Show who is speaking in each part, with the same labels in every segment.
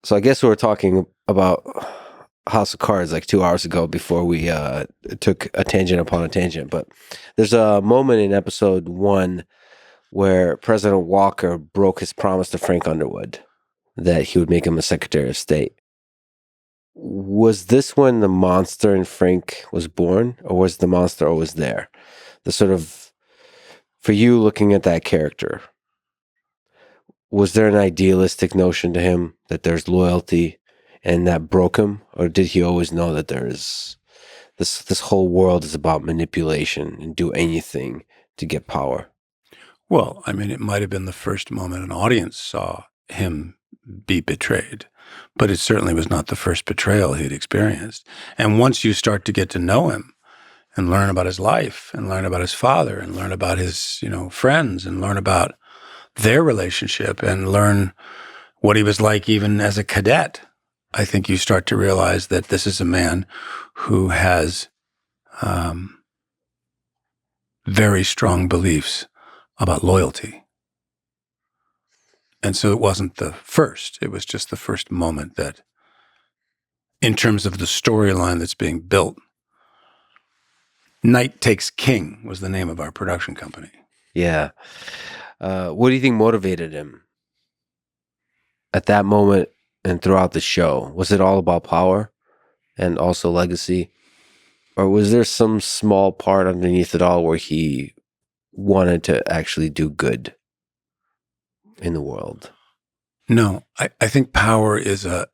Speaker 1: So I guess we were talking about House of Cards like 2 hours ago before we took a tangent upon a tangent. But there's a moment in episode 1 where President Walker broke his promise to Frank Underwood that he would make him a Secretary of State. Was this when the monster in Frank was born, or was the monster always there? The sort of, for you looking at that character, was there an idealistic notion to him that there's loyalty and that broke him? Or did he always know that there's this whole world is about manipulation and do anything to get power?
Speaker 2: Well, I mean, it might have been the first moment an audience saw him be betrayed, but it certainly was not the first betrayal he'd experienced. And once you start to get to know him and learn about his life and learn about his father and learn about his, friends and learn about their relationship and learn what he was like even as a cadet, I think you start to realize that this is a man who has very strong beliefs about loyalty. And so it wasn't the first. It was just the first moment that, in terms of the storyline that's being built, Night Takes King was the name of our production company.
Speaker 1: Yeah. What do you think motivated him at that moment and throughout the show? Was it all about power and also legacy? Or was there some small part underneath it all where he wanted to actually do good in the world?
Speaker 2: No, I think power is a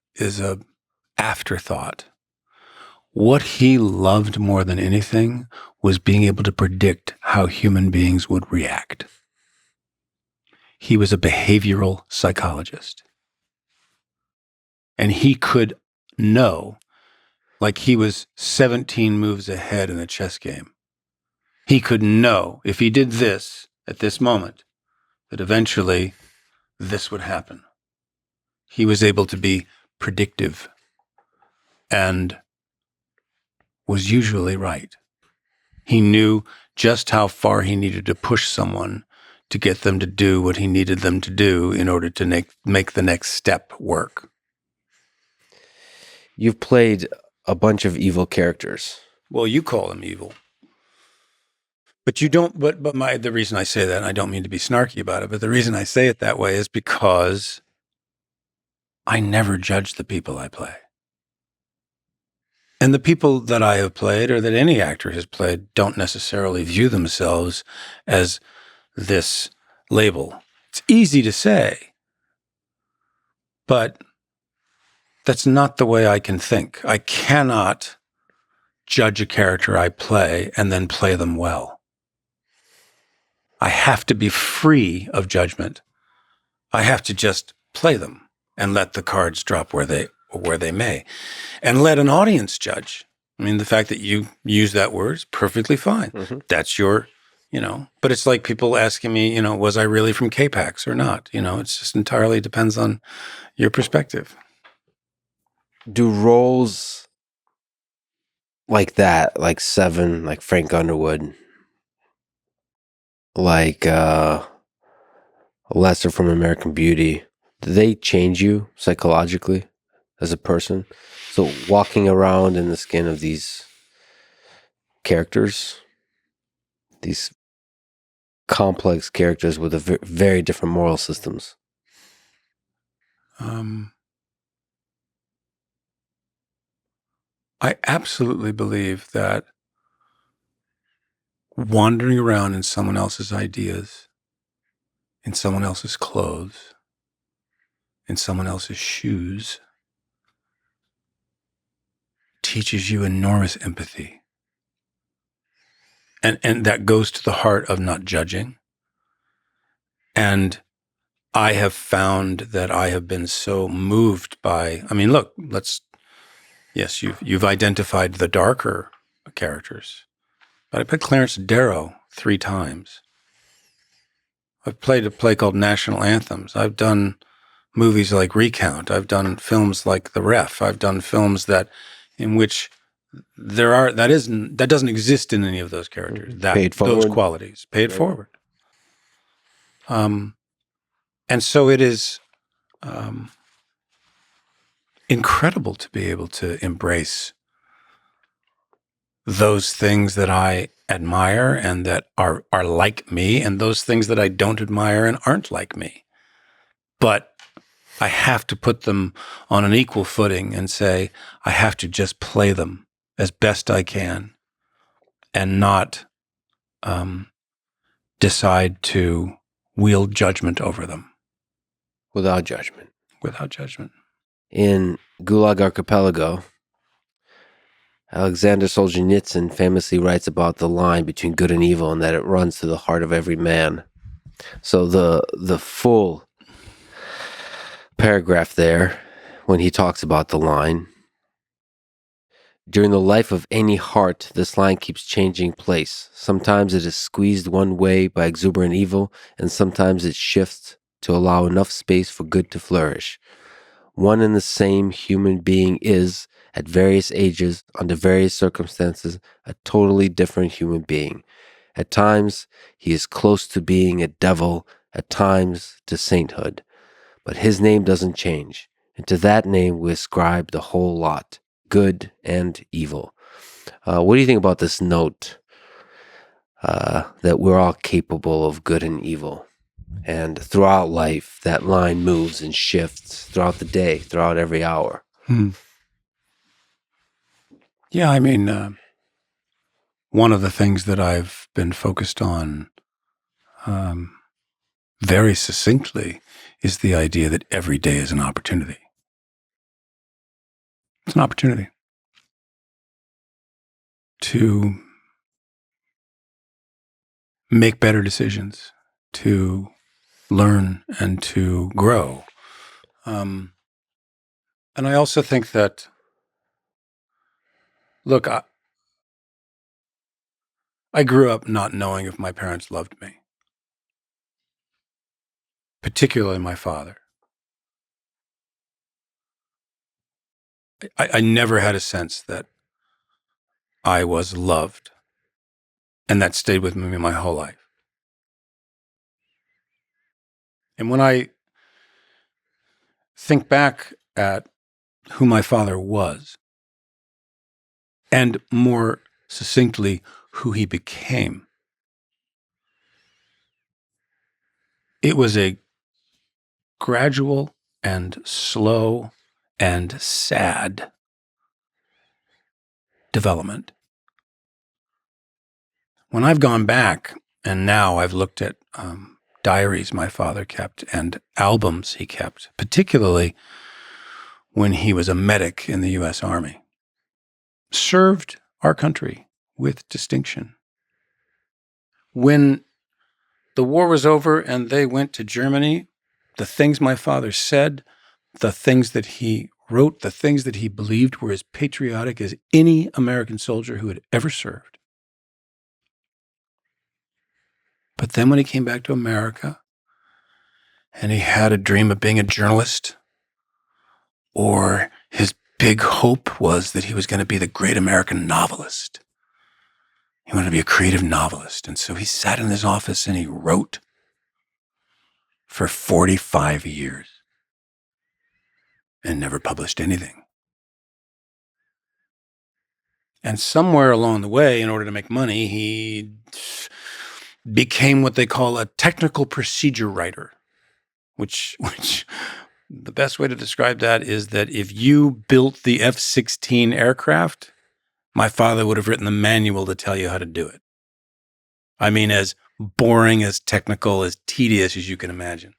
Speaker 2: afterthought. What he loved more than anything was being able to predict how human beings would react. He was a behavioral psychologist. And he could know, like he was 17 moves ahead in a chess game. He could know if he did this at this moment, that eventually this would happen. He was able to be predictive and was usually right. He knew just how far he needed to push someone to get them to do what he needed them to do in order to make the next step work.
Speaker 1: You've played a bunch of evil characters.
Speaker 2: Well, you call them evil. But you don't, the reason I say that, and I don't mean to be snarky about it, but the reason I say it that way is because I never judge the people I play. And the people that I have played, or that any actor has played, don't necessarily view themselves as this label. It's easy to say, but that's not the way I can think. I cannot judge a character I play and then play them well. I have to be free of judgment. I have to just play them and let the cards drop where they may, and let an audience judge. I mean, the fact that you use that word is perfectly fine. Mm-hmm. That's your, but it's like people asking me, was I really from K-Pax or not? It's just entirely depends on your perspective.
Speaker 1: Do roles like that, like Seven, like Frank Underwood, like Lester from American Beauty, do they change you psychologically as a person? So walking around in the skin of these characters, these complex characters with very different moral systems.
Speaker 2: I absolutely believe that wandering around in someone else's ideas, in someone else's clothes, in someone else's shoes, teaches you enormous empathy. And that goes to the heart of not judging. And I have found that I have been so moved by, look, yes, you've identified the darker characters, but I played Clarence Darrow 3 times. I've played a play called National Anthems. I've done movies like Recount. I've done films like The Ref. I've done films in which that doesn't exist in any of those characters. Those qualities paid forward. And so it is. incredible to be able to embrace those things that I admire and that are like me, and those things that I don't admire and aren't like me. But I have to put them on an equal footing and say, I have to just play them as best I can and not decide to wield judgment over them.
Speaker 1: Without judgment.
Speaker 2: Without judgment.
Speaker 1: In Gulag Archipelago, Alexander Solzhenitsyn famously writes about the line between good and evil and that it runs through the heart of every man. So the full paragraph there, when he talks about the line, during the life of any heart, this line keeps changing place. Sometimes it is squeezed one way by exuberant evil, and sometimes it shifts to allow enough space for good to flourish. One and the same human being is, at various ages, under various circumstances, a totally different human being. At times, he is close to being a devil, at times to sainthood. But his name doesn't change, and to that name we ascribe the whole lot, good and evil. What do you think about this note that we're all capable of good and evil? And throughout life, that line moves and shifts throughout the day, throughout every hour.
Speaker 2: Yeah, I mean, one of the things that I've been focused on very succinctly is the idea that every day is an opportunity. It's an opportunity to make better decisions, to learn and to grow. And I also think that, look, I grew up not knowing if my parents loved me, particularly my father. I never had a sense that I was loved, and that stayed with me my whole life. And when I think back at who my father was, and more succinctly, who he became, it was a gradual and slow and sad development. When I've gone back and now I've looked at diaries my father kept and albums he kept, particularly when he was a medic in the U.S. Army, served our country with distinction. When the war was over and they went to Germany, the things my father said, the things that he wrote, the things that he believed were as patriotic as any American soldier who had ever served. But then when he came back to America and he had a dream of being a journalist, or his big hope was that he was going to be the great American novelist. He wanted to be a creative novelist. And so he sat in his office and he wrote for 45 years and never published anything. And somewhere along the way, in order to make money, he became what they call a technical procedure writer, which the best way to describe that is that if you built the F-16 aircraft, my father would have written the manual to tell you how to do it. I mean, as boring, as technical, as tedious as you can imagine.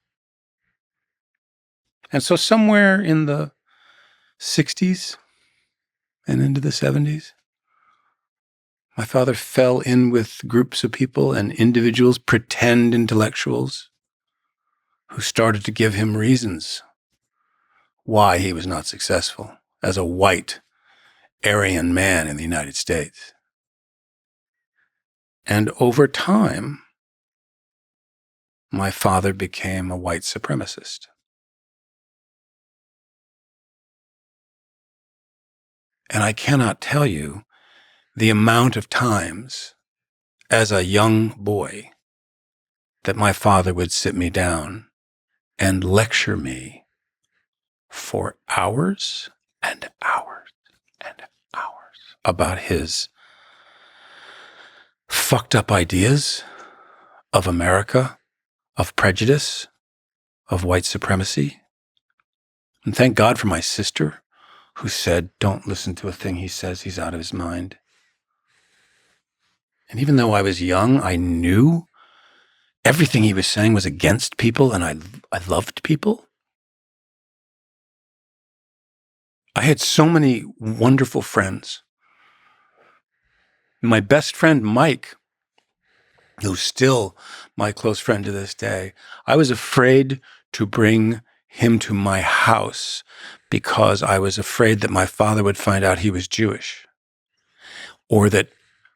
Speaker 2: And so somewhere in the 60s and into the 70s, my father fell in with groups of people and individuals, pretend intellectuals, who started to give him reasons why he was not successful as a white Aryan man in the United States. And over time, my father became a white supremacist. And I cannot tell you the amount of times as a young boy that my father would sit me down and lecture me for hours and hours and hours about his fucked up ideas of America, of prejudice, of white supremacy. And thank God for my sister who said, don't listen to a thing he says, he's out of his mind. And even though I was young, I knew everything he was saying was against people, and I loved people. I had so many wonderful friends. My best friend, Mike, who's still my close friend to this day, I was afraid to bring him to my house because I was afraid that my father would find out he was Jewish, or that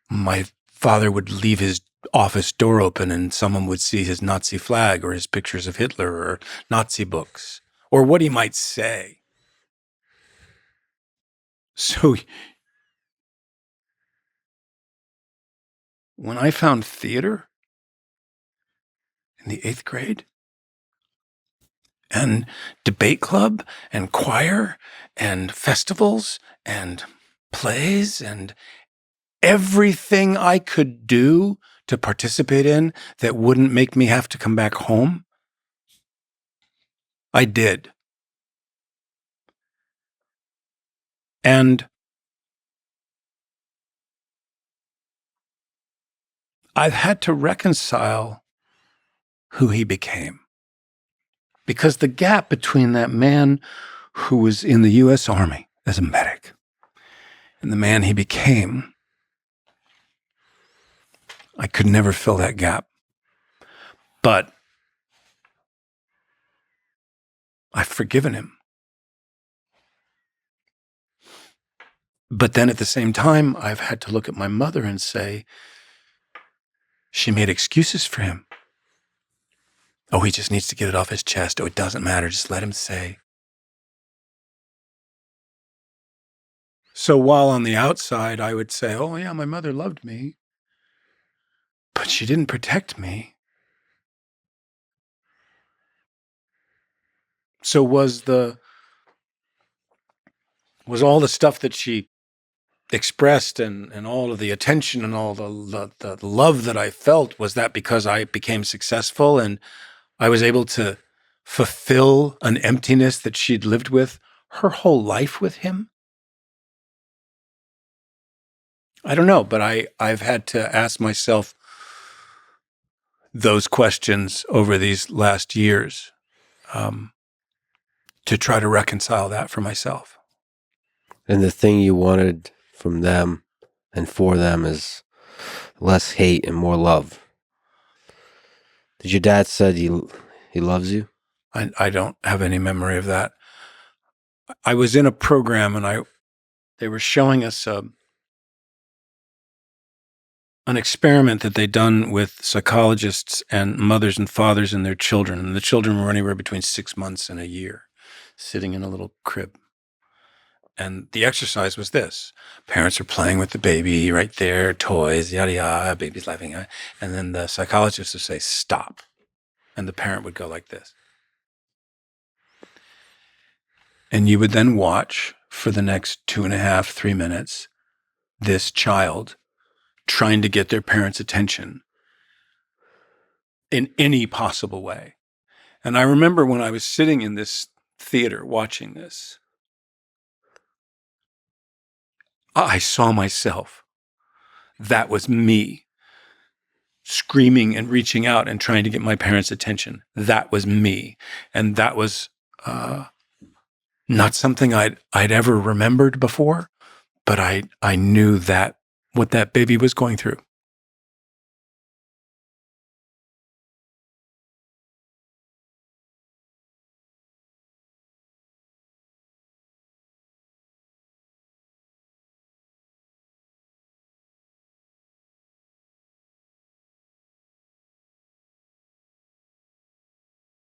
Speaker 2: my father would leave his office door open and someone would see his Nazi flag or his pictures of Hitler or Nazi books, or what he might say. So when I found theater in the 8th grade and debate club and choir and festivals and plays and everything I could do to participate in that wouldn't make me have to come back home, I did. And I've had to reconcile who he became. Because the gap between that man who was in the U.S. Army as a medic and the man he became, I could never fill that gap. But I've forgiven him. But then at the same time, I've had to look at my mother and say, she made excuses for him. Oh, he just needs to get it off his chest. Oh, it doesn't matter. Just let him say. So while on the outside, I would say, oh, yeah, my mother loved me, but she didn't protect me. So was all the stuff that she expressed and all of the attention and all the love that I felt, was that because I became successful and I was able to fulfill an emptiness that she'd lived with her whole life with him? I don't know, but I've had to ask myself those questions over these last years to try to reconcile that for myself.
Speaker 1: And the thing you wanted from them and for them is less hate and more love. Did your dad said he loves you?
Speaker 2: I don't have any memory of that. I was in a program and they were showing us an experiment that they'd done with psychologists and mothers and fathers and their children. And the children were anywhere between 6 months and a year, sitting in a little crib. And the exercise was this. Parents are playing with the baby right there, toys, yada, yada, baby's laughing. And then the psychologist would say, stop. And the parent would go like this. And you would then watch for the next 2.5, 3 minutes, this child trying to get their parents' attention in any possible way. And I remember when I was sitting in this theater watching this, I saw myself. That was me screaming and reaching out and trying to get my parents' attention. That was me. And that was not something I'd ever remembered before, but I knew that what that baby was going through.